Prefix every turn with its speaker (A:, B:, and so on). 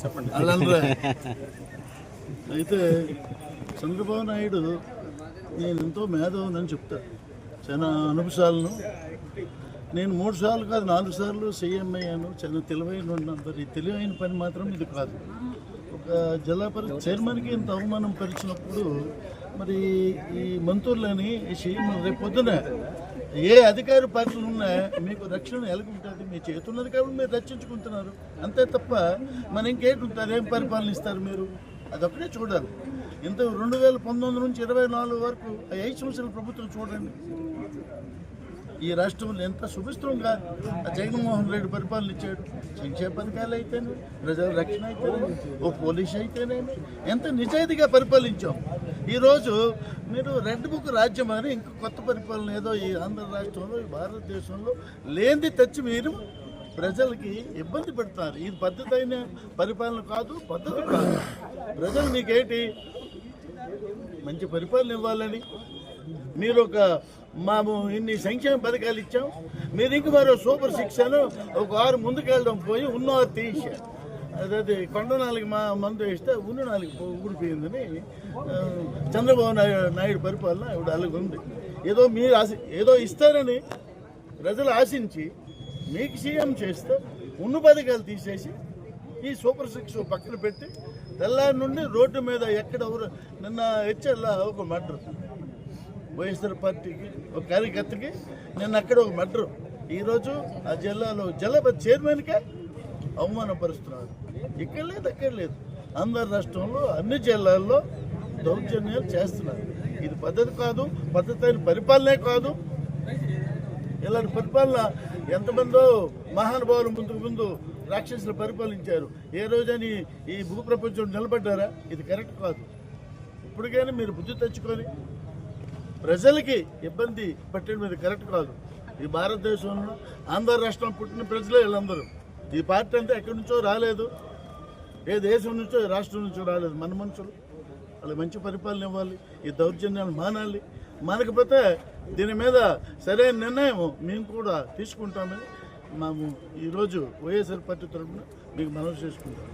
A: చెప్పండి.
B: అయితే చంద్రబాబు నాయుడు నేను ఎంతో మేధావునని చెప్తాను. చాలా అనుభవాలను నేను 3 సార్లు కాదు 4 సార్లు సీఎం అయ్యాను. చాలా తెలివైన ఉన్నంత ఈ తెలివైన పని మాత్రం ఇది కాదు. ఒక జిల్లా పరిషత్ చైర్మన్కి ఇంత అవమానం పరిచినప్పుడు మరి ఈ మంత్రులని సీఎం రేపు పొద్దున ఏ అధికార పార్టీలు ఉన్నా మీకు రక్షణ ఎలాగుంటుంది? మీ చేతున్నది కాబట్టి మీరు రక్షించుకుంటున్నారు అంతే తప్ప మన ఇంకేంటి ఉంటుంది? ఏం పరిపాలన ఇస్తారు మీరు? అదొక్కడే చూడాలి. ఇంత 2019 నుంచి 24 వరకు 5 సంవత్సరాల ప్రభుత్వం చూడండి. ఈ రాష్ట్రంలో ఎంత సుభిస్త్రంగా జగన్మోహన్ రెడ్డి పరిపాలన ఇచ్చాడు. సంక్షేమ పథకాలు అయితేనే, ప్రజల రక్షణ అయితేనే, ఓ పోలీసు అయితేనే ఎంత నిజాయితీగా పరిపాలించాం. ఈరోజు మీరు రెడ్ బుక్ రాజ్యం అని ఇంక కొత్త పరిపాలన ఏదో ఈ ఆంధ్ర రాష్ట్రంలో ఈ భారతదేశంలో లేనిది తెచ్చి మీరు ప్రజలకి ఇబ్బంది పెడతారు. ఇది పద్ధతి అయిన పరిపాలన కాదు, పద్ధతి కాదు. ప్రజలు మీకేంటి మంచి పరిపాలన ఇవ్వాలని మీరు మేము ఇన్ని సంక్షేమ పథకాలు ఇచ్చాం, మీరు ఇంక మరో సూపర్ 6 అని ఒక 6 ముందుకెళ్ళడం పోయి ఉన్న 6 తీసారు. అదే కొండ 4 మందు వేస్తే ఉన్న 4 ఊడిపోయిందని చంద్రబాబు నాయుడు పరిపాలన ఇప్పుడు అలాగ ఉంది. ఏదో మీరు ఏదో ఇస్తారని ప్రజలు ఆశించి మీకు సీఎం చేస్తే ఉన్న పథకాలు తీసేసి ఈ సూపర్ 6 పక్కన పెట్టి తెల్లారి నుండి రోడ్డు మీద ఎక్కడ నిన్న హెచ్ఎల్ ఒక మర్డర్, వైఎస్ఆర్ పార్టీకి ఒక కార్యకర్తకి నిన్న అక్కడ ఒక మర్డర్. ఈరోజు ఆ జిల్లాలో చైర్మన్కే అవమానపరుస్తున్నారు. ఇక్కడ లేదు అక్కడ లేదు. ఆంధ్ర రాష్ట్రంలో అన్ని జిల్లాల్లో దౌర్జన్యాలు చేస్తున్నారు. ఇది పద్ధతి కాదు, పద్ధతి అయిన పరిపాలనే కాదు. ఇలాంటి పరిపాలన ఎంతమందో మహానుభావులు ముందు రాక్షసులు పరిపాలించారు. ఏ రోజని ఈ భూప్రపంచం నిలబడ్డారా? ఇది కరెక్ట్ కాదు. ఇప్పటికైనా మీరు బుద్ధి తెచ్చుకొని ప్రజలకి ఇబ్బంది పట్టడం మీద కరెక్ట్ కాదు. ఈ భారతదేశంలో ఆంధ్ర రాష్ట్రం పుట్టిన ప్రజలే వీళ్ళందరూ. ఈ పార్టీ అంతా ఎక్కడి నుంచో రాలేదు, ఏ దేశం నుంచో రాష్ట్రం నుంచో రాలేదు. మన మనుషులు వాళ్ళకి మంచి పరిపాలన ఇవ్వాలి, ఈ దౌర్జన్యాలు మానాలి. మనకపోతే దీని మీద సరైన నిర్ణయం మేము కూడా తీసుకుంటామని మేము ఈరోజు వైఎస్ఆర్ పార్టీ తరఫున మీకు మనవి చేసుకుంటాం.